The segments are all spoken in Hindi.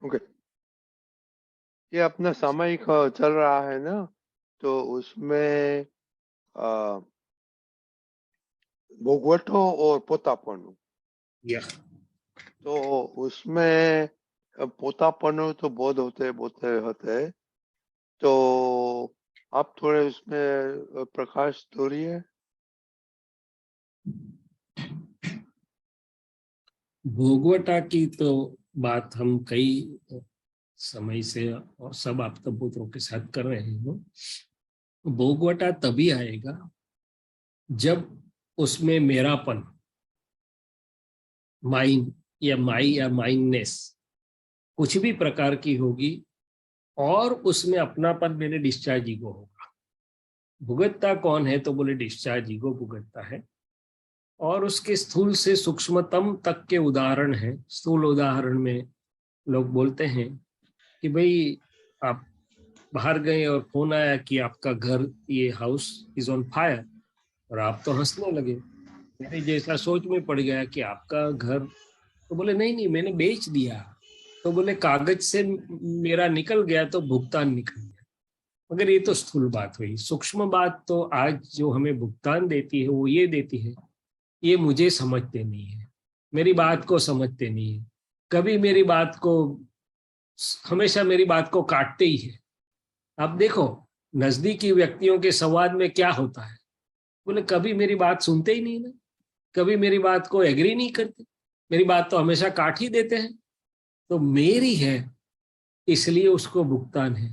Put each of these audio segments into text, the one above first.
ओके। ये अपना सामयिक चल रहा है ना, तो उसमें अ, भोगवटो और पोतापनो। या तो उसमें पोतापनो तो बहुत होते होते हैं। तो आप थोड़े उसमें प्रकाश डालिए। भोगवटा की तो बात हम कई समय से और सब आपका पुत्रों के साथ कर रहे हैं। भोगवटा तभी आएगा जब उसमें मेरापन, माइंड या माई या माइंडनेस कुछ भी प्रकार की होगी, और उसमें अपनापन मैंने डिस्चार्ज ईगो होगा। भुगतता कौन है? तो बोले डिस्चार्ज ईगो भुगतता है। और उसके स्थूल से सूक्ष्मतम तक के उदाहरण हैं। स्थूल उदाहरण में लोग बोलते हैं कि भाई आप बाहर गए और फोन आया कि आपका घर, ये हाउस इज ऑन फायर, और आप तो हंसने लगे। मेरे जैसा सोच में पड़ गया कि आपका घर, तो बोले नहीं नहीं मैंने बेच दिया। तो बोले कागज से मेरा निकल गया तो भुगतान निकल गया। मगर ये तो स्थूल बात हुई। सूक्ष्म बात तो आज जो हमें भुगतान देती है वो ये देती है, ये मुझे समझते नहीं है, मेरी बात को समझते नहीं है, कभी मेरी बात को, हमेशा मेरी बात को काटते ही है। अब देखो, नजदीकी व्यक्तियों के संवाद में क्या होता है, बोले कभी मेरी बात सुनते ही नहीं ना, कभी मेरी बात को एग्री नहीं करते, मेरी बात तो हमेशा काट ही देते हैं। तो मेरी है इसलिए उसको भुगतान है।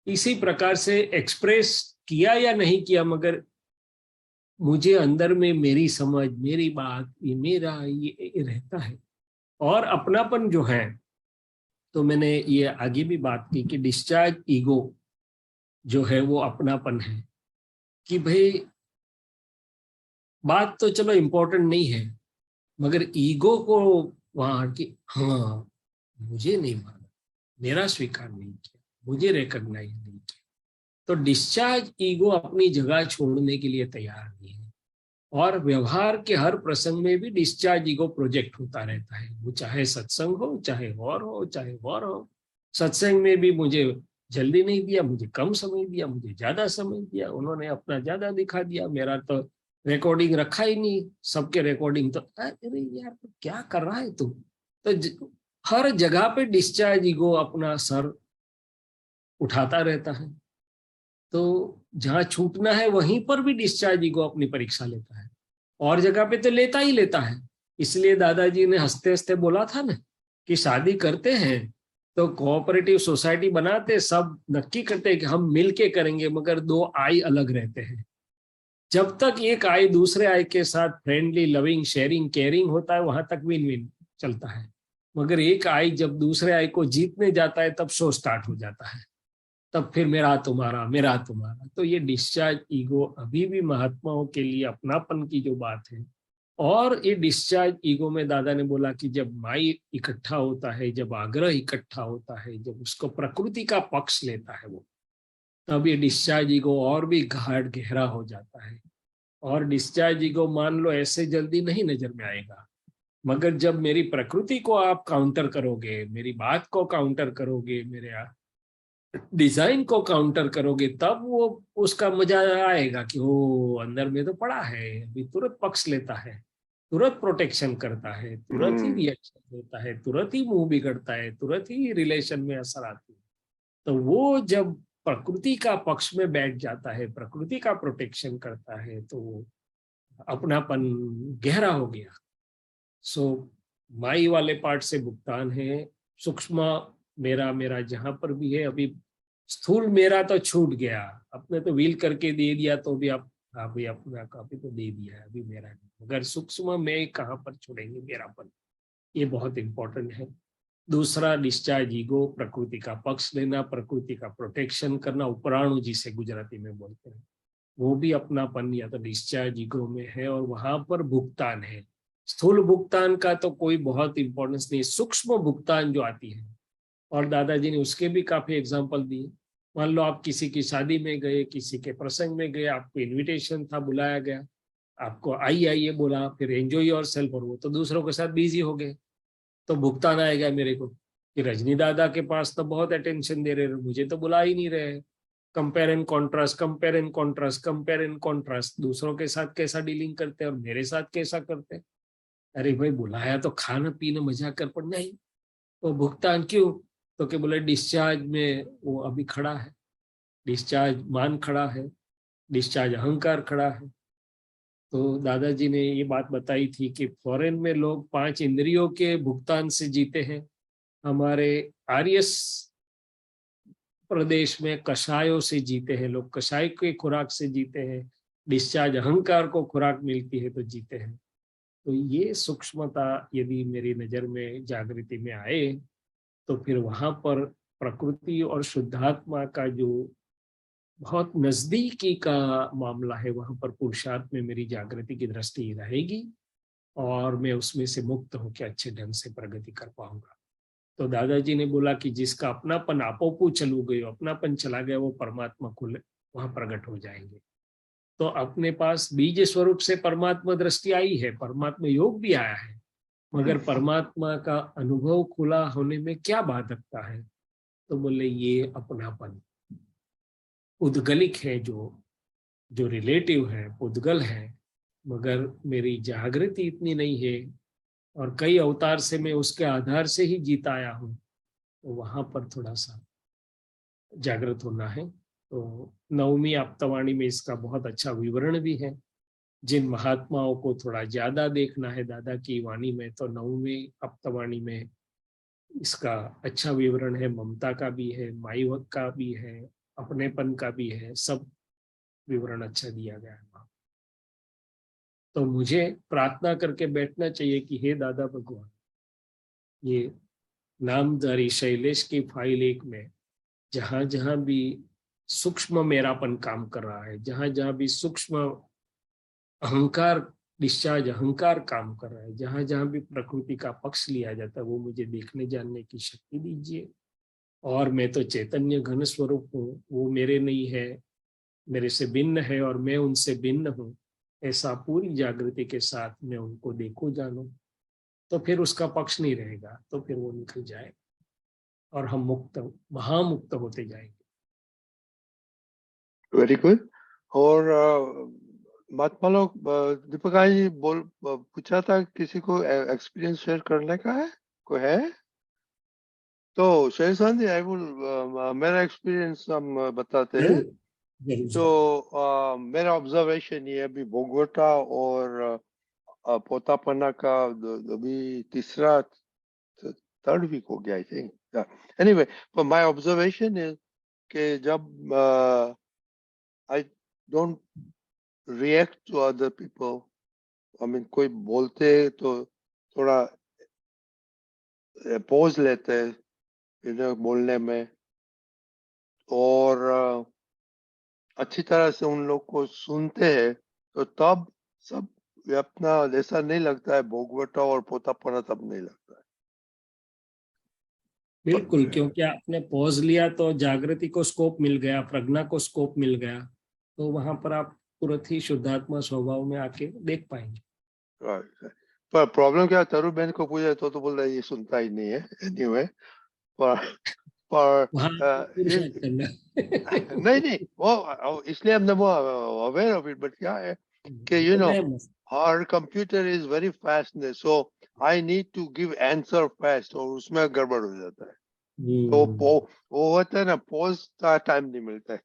इसी प्रकार से एक्सप्रेस किया या नहीं किया, मगर मुझे अंदर में मेरी समझ, मेरी बात, ये मेरा ये रहता है। और अपनापन जो है, तो मैंने ये आगे भी बात की कि डिस्चार्ज ईगो जो है वो अपनापन है। कि भाई बात तो चलो इम्पोर्टेंट नहीं है, मगर ईगो को वहां कि हाँ मुझे नहीं माना, मेरा स्वीकार नहीं किया, मुझे रिकॉग्नाइज नहीं किया, तो डिस्चार्ज ईगो अपनी जगह छोड़ने के लिए तैयार नहीं है। और व्यवहार के हर प्रसंग में भी डिस्चार्ज ईगो प्रोजेक्ट होता रहता है। वो चाहे सत्संग हो, चाहे वॉर हो, चाहे वॉर हो। सत्संग में भी मुझे जल्दी नहीं दिया, मुझे कम समय दिया, मुझे ज्यादा समय दिया, उन्होंने अपना ज्यादा दिखा दिया, मेरा तो रिकॉर्डिंग रखा ही नहीं। सबके रिकॉर्डिंग तो अरे यार तो क्या कर रहा है तू। तो हर जगह पे डिस्चार्ज ईगो अपना सर उठाता रहता है। तो जहां छूटना है वहीं पर भी डिस्चार्ज ईगो अपनी परीक्षा लेता है, और जगह पे तो लेता ही लेता है। इसलिए दादाजी ने हंसते हंसते बोला था ना कि शादी करते हैं तो कोऑपरेटिव सोसाइटी बनाते, सब नक्की करते हैं कि हम मिल के करेंगे, मगर दो आई अलग रहते हैं। जब तक एक आई दूसरे आई के साथ फ्रेंडली, लविंग, शेयरिंग, केयरिंग होता है, वहां तक विन विन चलता है। मगर एक आई जब दूसरे आई को जीतने जाता है तब शो स्टार्ट हो जाता है। तब फिर मेरा तुम्हारा, मेरा तुम्हारा। तो ये डिस्चार्ज ईगो अभी भी महात्माओं के लिए अपनापन की जो बात है। और ये डिस्चार्ज ईगो में दादा ने बोला कि जब माई इकट्ठा होता है, जब आग्रह इकट्ठा होता है, जब उसको प्रकृति का पक्ष लेता है वो, तब ये डिस्चार्ज ईगो और भी गाढ़ गहरा हो जाता है। और डिस्चार्ज ईगो मान लो ऐसे जल्दी नहीं नजर में आएगा, मगर जब मेरी प्रकृति को आप काउंटर करोगे, मेरी बात को काउंटर करोगे, मेरे डिजाइन को काउंटर करोगे, तब वो उसका मजा आएगा कि वो अंदर में तो पड़ा है। अभी तुरंत पक्ष लेता है, तुरंत प्रोटेक्शन करता है, तुरंत ही रिएक्शन देता है, तुरंत ही मुंह बिगड़ता है, तुरंत ही रिलेशन में असर आती है। तो वो जब प्रकृति का पक्ष में बैठ जाता है, प्रकृति का प्रोटेक्शन करता है, तो वो अपनापन गहरा हो गया। सो माई वाले पार्ट से भुगतान है। सूक्ष्म मेरा, मेरा जहां पर भी है अभी, स्थूल मेरा तो छूट गया, अपने तो व्हील करके दे दिया, तो भी आप अभी अपना काफी तो दे दिया है, अभी मेरा नहीं। मगर सूक्ष्म में कहाँ पर छोड़ेंगे मेरापन, ये बहुत इंपॉर्टेंट है। दूसरा डिस्चार्ज ईगो, प्रकृति का पक्ष लेना, प्रकृति का प्रोटेक्शन करना, उपराणु जिसे गुजराती में बोलते हैं, वो भी अपनापन या तो डिस्चार्ज ईगो में है, और वहां पर भुगतान है। स्थूल भुगतान का तो कोई बहुत इंपॉर्टेंस नहीं, सूक्ष्म भुगतान जो आती है, और दादाजी ने उसके भी काफी एग्जाम्पल दिए। मान लो आप किसी की शादी में गए, किसी के प्रसंग में गए, आपको इनविटेशन था, बुलाया गया, आपको आइए बोला, फिर एंजॉय योर सेल्फ, और वो तो दूसरों के साथ बिजी हो गए, तो भुगतान आएगा मेरे को। कि रजनी दादा के पास तो बहुत अटेंशन दे रहे, मुझे तो बुला ही नहीं रहे। Compare and contrast, compare and contrast, compare and contrast, दूसरों के साथ कैसा डीलिंग करते हैं और मेरे साथ कैसा करते हैं। अरे भाई बुलाया तो खाना पीना मजा कर, पर नहीं वो भुगतान क्यों, तो क्या बोले डिस्चार्ज में वो अभी खड़ा है, डिस्चार्ज मान खड़ा है, डिस्चार्ज अहंकार खड़ा है। तो दादाजी ने ये बात बताई थी कि फॉरेन में लोग 5 इंद्रियों के भुगतान से जीते हैं, हमारे आर्यस प्रदेश में कषायों से जीते हैं लोग, कषाय के खुराक से जीते हैं, डिस्चार्ज अहंकार को खुराक मिलती है तो जीते हैं। तो ये सूक्ष्मता यदि मेरी नजर में जागृति में आए तो फिर वहां पर प्रकृति और शुद्धात्मा का जो बहुत नजदीकी का मामला है, वहां पर पुरुषार्थ में मेरी जागृति की दृष्टि रहेगी और मैं उसमें से मुक्त होकर अच्छे ढंग से प्रगति कर पाऊंगा। तो दादाजी ने बोला कि जिसका अपनापन आपोपू चलू गयो, अपनापन चला गया, वो परमात्मा को वहां प्रकट हो जाएंगे। तो अपने पास बीज स्वरूप से परमात्मा दृष्टि आई है, परमात्मा योग भी आया है, मगर परमात्मा का अनुभव खुला होने में क्या बाधकता है, तो बोले ये अपनापन उद्गलिक है, जो रिलेटिव है, उद्गल है, मगर मेरी जागृति इतनी नहीं है और कई अवतार से मैं उसके आधार से ही जीत आया हूँ, तो वहां पर थोड़ा सा जागृत होना है। तो 9वीं आप्तवाणी में इसका बहुत अच्छा विवरण भी है। जिन महात्माओं को थोड़ा ज्यादा देखना है दादा की वाणी में, तो 9वीं आप्तवाणी में इसका अच्छा विवरण है। ममता का भी है, माईवक का भी है, अपनेपन का भी है, सब विवरण अच्छा दिया गया है। तो मुझे प्रार्थना करके बैठना चाहिए कि हे दादा भगवान, ये नामधारी शैलेश की फाइल 1 में जहां जहां भी सूक्ष्म मेरापन काम कर रहा है, जहां जहां भी सूक्ष्म अहंकार डिस्चार्ज अहंकार काम कर रहा है, जहां जहां भी प्रकृति का पक्ष लिया जाता है, वो मुझे देखने जानने की शक्ति दीजिए। और मैं तो चैतन्य घन स्वरूप हूँ, वो मेरे नहीं है, मेरे से भिन्न है और मैं उनसे भिन्न हूँ, ऐसा पूरी जागृति के साथ मैं उनको देखूं जानूं, तो फिर उसका पक्ष नहीं रहेगा, तो फिर वो निकल जाए और हम मुक्त महामुक्त होते जाएंगे। Very good. और महात्मा लोग, दीपक जी पूछा था किसी को एक्सपीरियंस शेयर करने का है, कोई है? तो शेरसान जी, आई विल मेरा एक्सपीरियंस हम बताते हैं। तो मेरा ऑब्जर्वेशन ये अभी बोगोटा और पोतापना का अभी तीसरा थर्ड वीक हो गया, आई थिंक। एनीवे, पर माय ऑब्जर्वेशन इज कि जब I don't react to other people, I mean कोई बोलते तो थोड़ा पॉज लेते हैं बोलने में, और अच्छी तरह से उन लोग को सुनते हैं, तो तब सब अपना जैसा नहीं लगता है, भोगवटा और पोतापना तब नहीं लगता है। बिल्कुल, क्योंकि आपने पॉज लिया तो जागृति को स्कोप मिल गया, प्रज्ञा को स्कोप मिल गया, तो वहां पर आप तुरंत ही शुद्धात्मा स्वभाव में आके देख पाएंगे। पर प्रॉब्लम क्या, तरु बहन को पूछे तो बोल रहा है ये सुनता ही नहीं है। एनीवे, पर नहीं वो इसलिए हमने वो अवेयर ऑफ इट, बट क्या है कि our computer is very fast, so I need to give answer fast, और उसमें गड़बड़ हो जाता है। तो वो होता है ना, पॉज का टाइम नहीं मिलता है।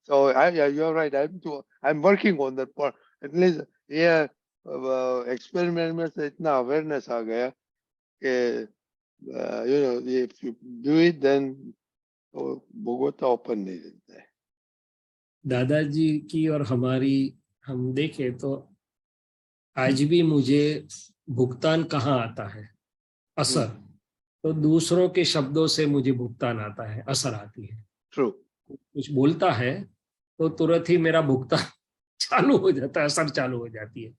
So you're right, I'm working on that part. At least ये एक्सपेरिमेंट में से इतना अवेयरनेस आ गया कि if you do it then Bogota open नहीं देता है। दादाजी की और हमारी हम देखें तो आज भी मुझे भुगतान कहाँ आता है, असर। तो दूसरों के शब्दों से मुझे भुगतान आता है, असर आती है। ट्रू। कुछ बोलता है तो तुरंत ही मेरा भुगतान चालू हो जाता है, असर चालू हो जाती है।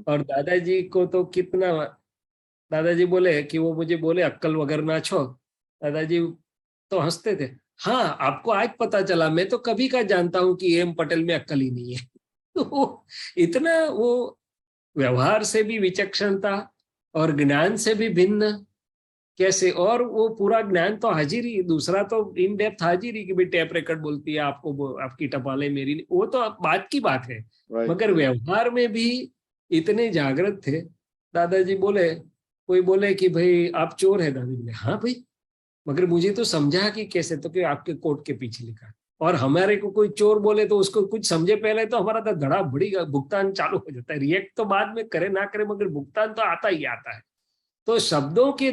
और दादाजी को तो कितना, दादाजी बोले कि वो मुझे बोले अक्कल वगैरह ना छो, दादाजी तो हंसते थे, हाँ आपको आज पता चला, मैं तो कभी का जानता हूँ कि एम पटेल में अक्कल ही नहीं है। तो इतना वो व्यवहार से भी विचक्षणता और ज्ञान से भी भिन्न, कैसे, और वो पूरा ज्ञान तो हाजिर ही, दूसरा तो इन डेप्थ हाजिर ही कि भाई टैप रिकॉर्ड बोलती है आपको, आपकी टपालें मेरी नहीं, वो तो बात की बात है। राइट मगर व्यवहार में भी इतने जागृत थे। दादाजी बोले, कोई बोले कि भाई आप चोर है, दादाजी बोले हाँ भाई, मगर मुझे तो समझा कि कैसे, तो कि आपके कोट के पीछे लिखा है। और हमारे को कोई चोर बोले तो उसको कुछ समझे पहले तो हमारा तो धड़ा बड़ी भुगतान चालू हो जाता है, रिएक्ट तो बाद में करे ना करे मगर भुगतान तो आता ही आता है। तो शब्दों के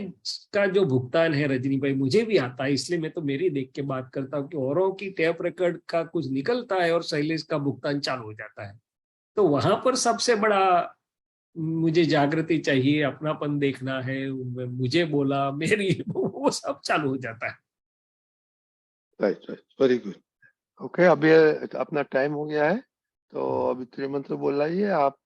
का जो भुगतान है रजनी भाई मुझे भी आता है, इसलिए मैं तो मेरी देख के बात करता हूँ कि औरों की टैप रिकॉर्ड का कुछ निकलता है और शैलेश का भुगतान चालू हो जाता है। तो वहां पर सबसे बड़ा मुझे जागृति चाहिए, अपनापन देखना है, मुझे बोला मेरी वो सब चालू हो जाता है। Right right, very good. Okay, अब ये अपना टाइम हो गया है, तो अभी त्रिमंत्र बोल रही है आप